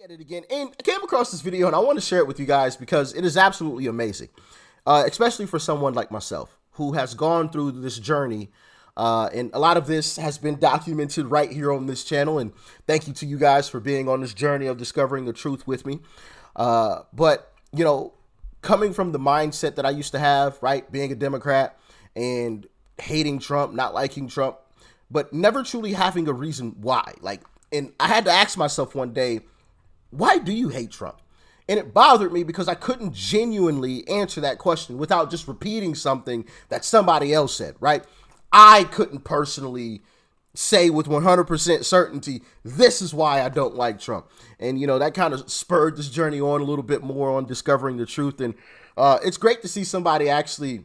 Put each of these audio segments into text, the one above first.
At it again, and I came across this video and I want to share it with you guys because it is absolutely amazing, especially for someone like myself who has gone through this journey, and a lot of this has been documented right here on this channel, and thank you to you guys for being on this journey of discovering the truth with me. But you know, coming from the mindset that I used to have, right, being a Democrat and hating Trump, not liking Trump, but never truly having a reason why, and I had to ask myself one day, why do you hate Trump? And it bothered me because I couldn't genuinely answer that question without just repeating something that somebody else said, right? I couldn't personally say with 100% certainty, this is why I don't like Trump. And, you know, that kind of spurred this journey on a little bit more on discovering the truth. And it's great to see somebody actually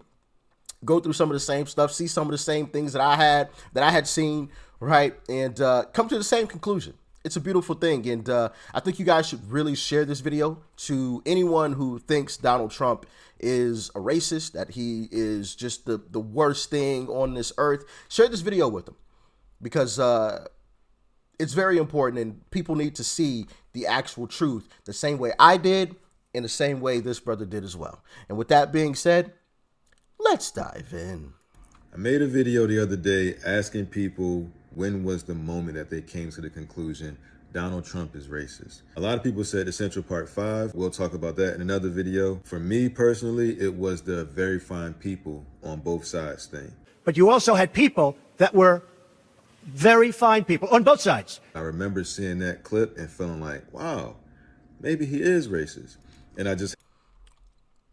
go through some of the same stuff, see some of the same things that I had seen, right? And come to the same conclusion. It's a beautiful thing, and I think you guys should really share this video to anyone who thinks Donald Trump is a racist, that he is just the worst thing on this earth. Share this video with them because it's very important, and people need to see the actual truth the same way I did and the same way this brother did as well. And with that being said, let's dive in. I made a video the other day asking people when was the moment that they came to the conclusion Donald Trump is racist. A lot of people said the Central Park 5. We'll talk about that in another video. For me personally, it was the very fine people on both sides thing. But you also had people that were very fine people on both sides. I remember seeing that clip and feeling like, wow, maybe he is racist. And I just...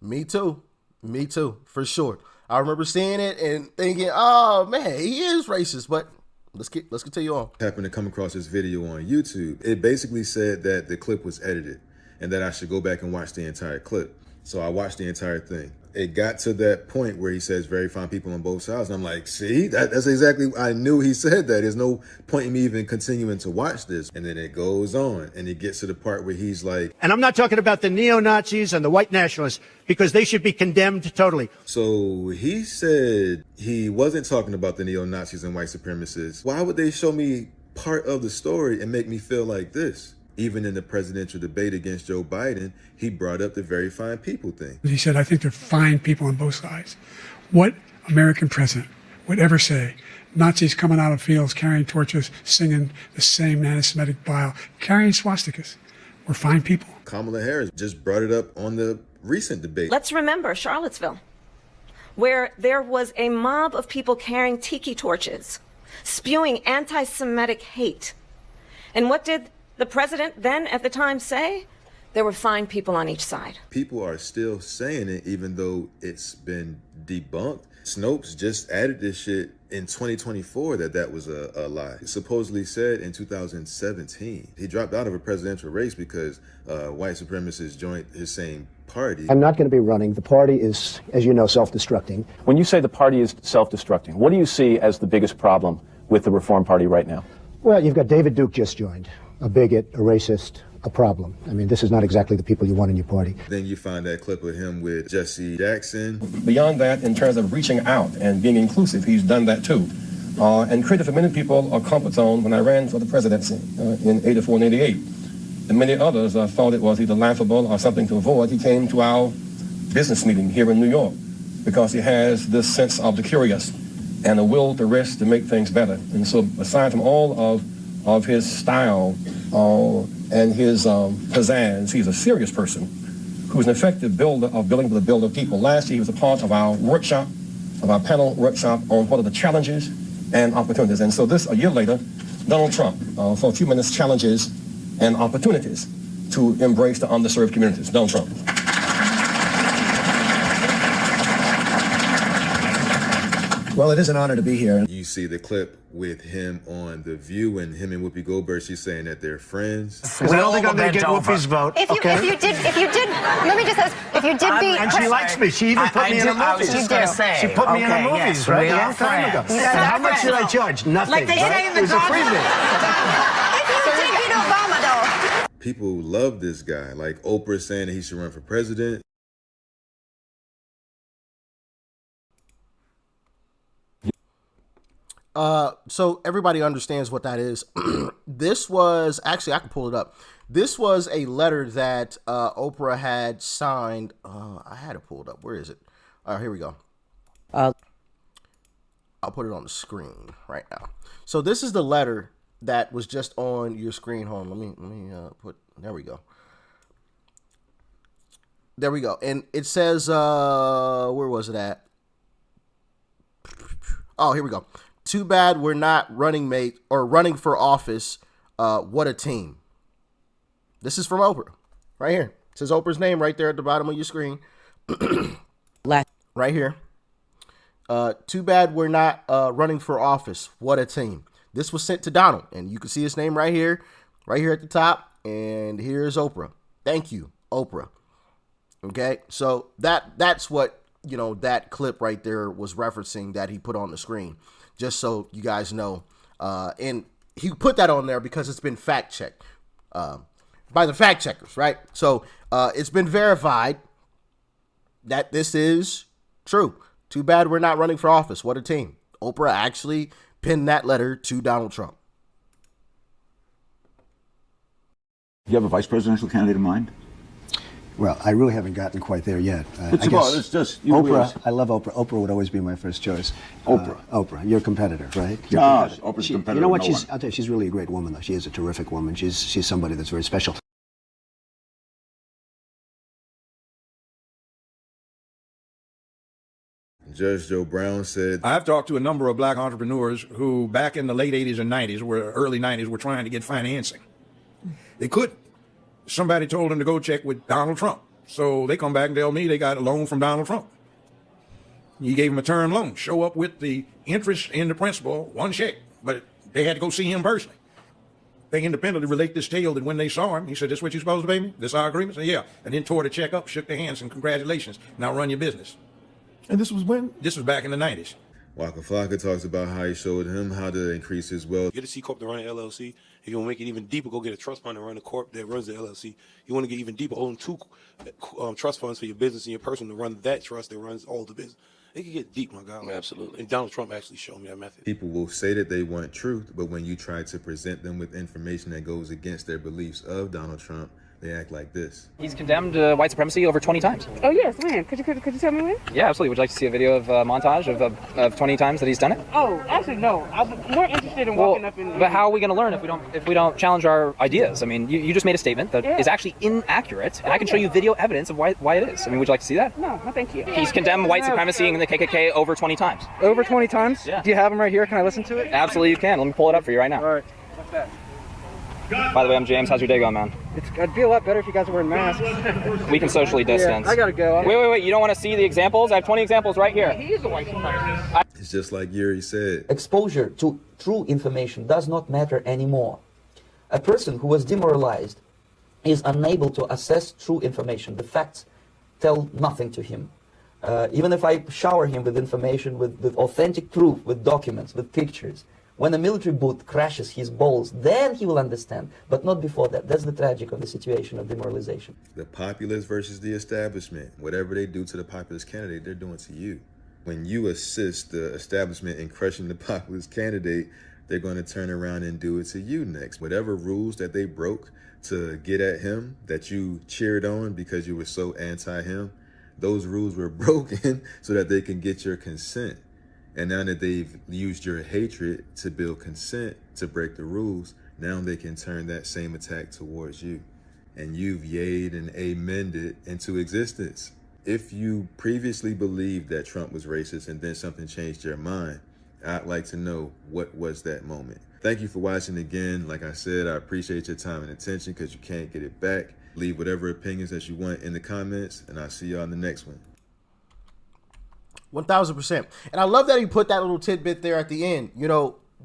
Me too, for sure. I remember seeing it and thinking, oh man, he is racist, but let's continue on. Happened to come across this video on YouTube. It basically said that the clip was edited and that I should go back and watch the entire clip. So I watched the entire thing. It got to that point where he says very fine people on both sides. And I'm like, see, that's exactly, I knew he said that. There's no point in me even continuing to watch this. And then it goes on and it gets to the part where he's like. And I'm not talking about the neo-Nazis and the white nationalists because they should be condemned totally. So he said he wasn't talking about the neo-Nazis and white supremacists. Why would they show me part of the story and make me feel like this? Even in the presidential debate against Joe Biden, he brought up the very fine people thing. He said, I think they're fine people on both sides. What American president would ever say, Nazis coming out of fields, carrying torches, singing the same anti-Semitic bile, carrying swastikas, were fine people? Kamala Harris just brought it up on the recent debate. Let's remember Charlottesville, where there was a mob of people carrying tiki torches, spewing anti-Semitic hate. And what did the president then at the time say? There were fine people on each side. People are still saying it even though it's been debunked. Snopes just added this shit in 2024 that was a lie. He supposedly said in 2017. He dropped out of a presidential race because white supremacists joined his same party. I'm not going to be running. The party is, as you know, self-destructing. When you say the party is self-destructing, what do you see as the biggest problem with the Reform Party right now? Well, you've got David Duke just joined. A bigot, a racist, a problem. I mean, this is not exactly the people you want in your party. Then you find that clip of him with Jesse Jackson. Beyond that, in terms of reaching out and being inclusive, he's done that too. And created for many people a comfort zone when I ran for the presidency in 84 and 88. And many others thought it was either laughable or something to avoid. He came to our business meeting here in New York because he has this sense of the curious and a will to risk to make things better. And so aside from all of his style and his pizzazz, he's a serious person who's an effective builder of building with a builder of people. Last year, he was a part of our workshop, of our panel workshop on what are the challenges and opportunities. And so a year later, Donald Trump, for a few minutes, challenges and opportunities to embrace the underserved communities. Donald Trump. Well, it is an honor to be here. You see the clip with him on The View and him and Whoopi Goldberg, she's saying that they're friends. Because I don't think I'm going to get Whoopi's vote. If you did, let me just ask, if you did beat... And she likes me. She even put me in a movie. I was just going to say. She put me in a movie, yes, right? A long time ago. And how much did I charge? Nothing. Like they say in the It was a freebie. If you did beat Obama, though. People love this guy. Like Oprah saying that he should run for president. So everybody understands what that is. This was actually, I can pull it up. This was a letter that Oprah had signed. I had it pulled up. Where is it? All right, here we go. I'll put it on the screen right now. So this is the letter that was just on your screen. Hold on, let me put. There we go. There we go. And it says, where was it at? Oh, here we go. Too bad we're not running for office. What a team. This is from Oprah right here. It says Oprah's name right there at the bottom of your screen. Right here. Too bad we're not running for office. What a team. This was sent to Donald, and you can see his name right here at the top. And here's Oprah. Thank you, Oprah. Okay, so that's what, that clip right there was referencing that he put on the screen, just so you guys know. And he put that on there because it's been fact checked by the fact checkers, right? So it's been verified that this is true. Too bad we're not running for office. What a team. Oprah actually penned that letter to Donald Trump. Do you have a vice presidential candidate in mind? Well, I really haven't gotten quite there yet. It's just Oprah. I love Oprah. Oprah would always be my first choice. Oprah, your competitor, right? Oprah's competitor. You know what? I'll tell you, she's really a great woman, though. She is a terrific woman. She's somebody that's very special. Judge Joe Brown said, I've talked to a number of black entrepreneurs who back in the late 80s and 90s, early 90s, were trying to get financing. They couldn't. Somebody told them to go check with Donald Trump. So they come back and tell me they got a loan from Donald Trump. He gave them a term loan, show up with the interest and the principal, one check, but they had to go see him personally. They independently relate this tale that when they saw him, he said, this what you're supposed to pay me? This our agreement? I said, yeah. And then tore the check up, shook their hands, and congratulations. Now run your business. And this was when? This was back in the 90s. Waka Flocka talks about how he showed him how to increase his wealth. Get a C Corp to run an LLC. If you want to make it even deeper, go get a trust fund and run a corp that runs the LLC. You want to get even deeper, own two trust funds for your business and your person to run that trust that runs all the business. It can get deep, my guy. Absolutely. And Donald Trump actually showed me that method. People will say that they want truth, but when you try to present them with information that goes against their beliefs of Donald Trump, they act like this. He's condemned white supremacy over 20 times. Oh, yes, when? Could you tell me when? Yeah, absolutely. Would you like to see a video of montage of 20 times that he's done it? Oh, actually, no. I'm more interested in walking up in... But how are we going to learn if we don't challenge our ideas? I mean, you just made a statement that is actually inaccurate, and I can show you video evidence of why it is. I mean, would you like to see that? No, thank you. He's condemned white supremacy and the KKK over 20 times. Over 20 times? Yeah. Do you have him right here? Can I listen to it? Absolutely, you can. Let me pull it up for you right now. All right. What's that? By the way, I'm James. How's your day going, man? It'd be a lot better if you guys were wearing masks. We can socially distance. Yeah, I gotta go. Wait. You don't want to see the examples? I have 20 examples right here. He is a white supremacist. It's just like Yuri said. Exposure to true information does not matter anymore. A person who was demoralized is unable to assess true information. The facts tell nothing to him. Even if I shower him with information, with authentic proof, with documents, with pictures, when a military boot crashes his balls, then he will understand, but not before that. That's the tragic of the situation of demoralization. The populace versus the establishment. Whatever they do to the populist candidate, they're doing to you. When you assist the establishment in crushing the populist candidate, they're going to turn around and do it to you next. Whatever rules that they broke to get at him, that you cheered on because you were so anti-him, those rules were broken so that they can get your consent. And now that they've used your hatred to build consent to break the rules, now they can turn that same attack towards you. And you've yayed and amened it into existence. If you previously believed that Trump was racist and then something changed your mind, I'd like to know, what was that moment? Thank you for watching again. Like I said, I appreciate your time and attention because you can't get it back. Leave whatever opinions that you want in the comments, and I'll see y'all in the next one. 1000%. And I love that he put that little tidbit there at the end.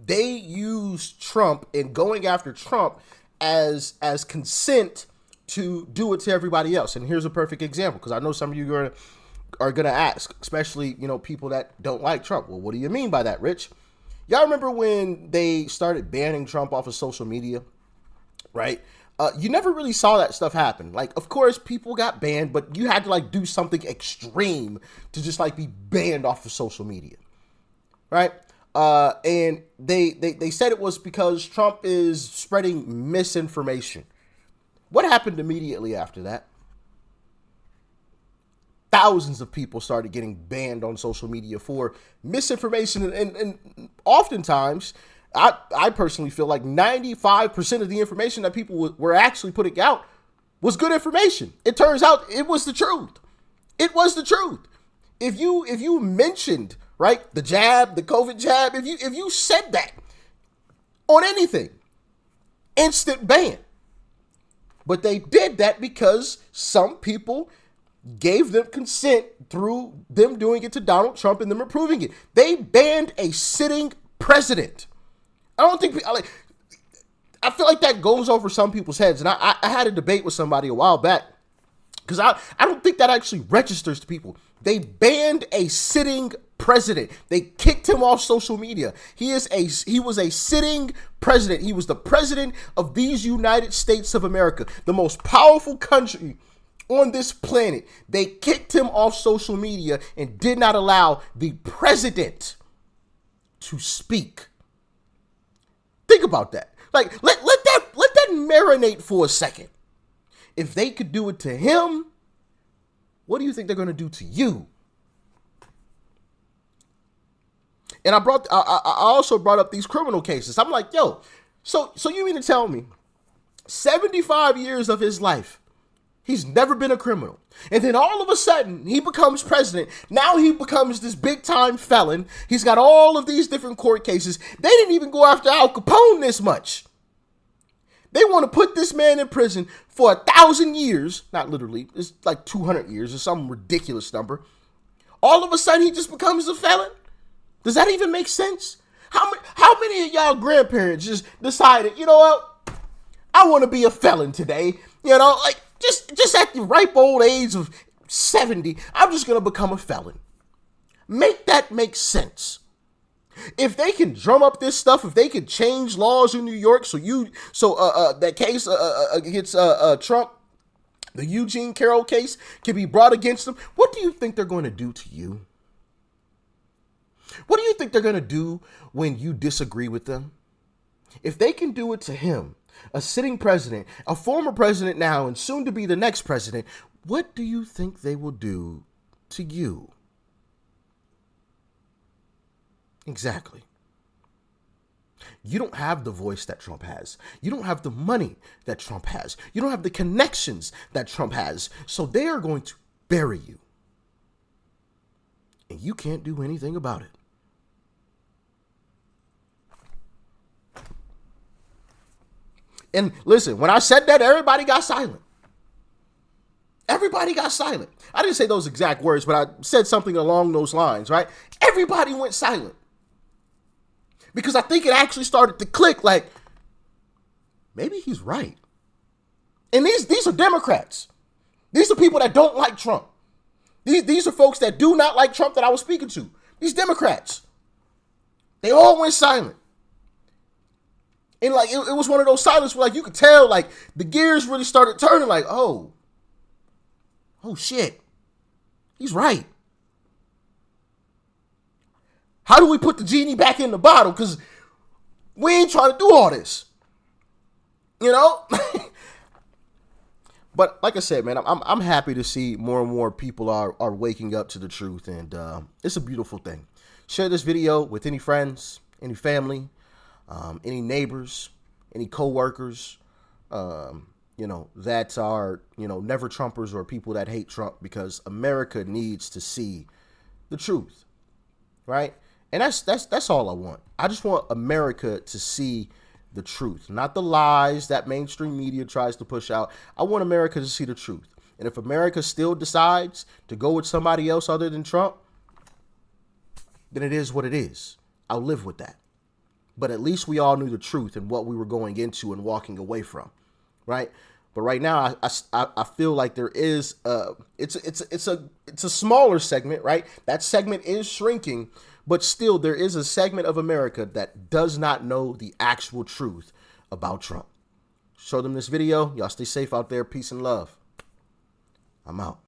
They used Trump and going after Trump as consent to do it to everybody else. And here's a perfect example, because I know some of you are going to ask, especially, people that don't like Trump. Well, what do you mean by that, Rich? Y'all remember when they started banning Trump off of social media, right? You never really saw that stuff happen. Like, of course, people got banned, but you had to do something extreme to just be banned off of social media, right? And they said it was because Trump is spreading misinformation. What happened immediately after that? Thousands of people started getting banned on social media for misinformation. And oftentimes, I personally feel like 95% of the information that people were actually putting out was good information. It turns out it was the truth. It was the truth. If you mentioned, right, the jab, the COVID jab, if you said that on anything, instant ban. But they did that because some people gave them consent through them doing it to Donald Trump and them approving it. They banned a sitting president. I don't think, I feel like that goes over some people's heads. And I had a debate with somebody a while back because I don't think that actually registers to people. They banned a sitting president. They kicked him off social media. He was a sitting president. He was the president of these United States of America, the most powerful country on this planet. They kicked him off social media and did not allow the president to speak. Think about that. Like, let that marinate for a second. If they could do it to him, what do you think they're going to do to you? And I also brought up these criminal cases. I'm like, yo, so you mean to tell me 75 years of his life, he's never been a criminal. And then all of a sudden, he becomes president. Now he becomes this big-time felon. He's got all of these different court cases. They didn't even go after Al Capone this much. They want to put this man in prison for 1,000 years. Not literally. It's like 200 years or some ridiculous number. All of a sudden, he just becomes a felon? Does that even make sense? How many of y'all grandparents just decided, you know what? I want to be a felon today. You know, like, just at the ripe old age of 70, I'm just going to become a felon. Make that make sense. If they can drum up this stuff, if they can change laws in New York, that case against Trump, the Eugene Carroll case can be brought against them, what do you think they're going to do to you? What do you think they're going to do when you disagree with them? If they can do it to him, a sitting president, a former president now, and soon to be the next president, what do you think they will do to you? Exactly. You don't have the voice that Trump has. You don't have the money that Trump has. You don't have the connections that Trump has. So they are going to bury you. And you can't do anything about it. And listen, when I said that, everybody got silent. Everybody got silent. I didn't say those exact words, but I said something along those lines, right? Everybody went silent. Because I think it actually started to click like, maybe he's right. And these are Democrats. These are people that don't like Trump. These are folks that do not like Trump that I was speaking to. These Democrats. They all went silent. And like, it was one of those silences where like, you could tell like the gears really started turning like, oh shit, he's right. How do we put the genie back in the bottle? Because we ain't trying to do all this, you know? But like I said, man, I'm happy to see more and more people are waking up to the truth. And it's a beautiful thing. Share this video with any friends, any family, any neighbors, any co-workers, that are, never Trumpers or people that hate Trump, because America needs to see the truth, right? And that's all I want. I just want America to see the truth, not the lies that mainstream media tries to push out. I want America to see the truth. And if America still decides to go with somebody else other than Trump, then it is what it is. I'll live with that. But at least we all knew the truth and what we were going into and walking away from, right? But right now, I feel like there is it's a smaller segment, right? That segment is shrinking, but still there is a segment of America that does not know the actual truth about Trump. Show them this video. Y'all stay safe out there. Peace and love. I'm out.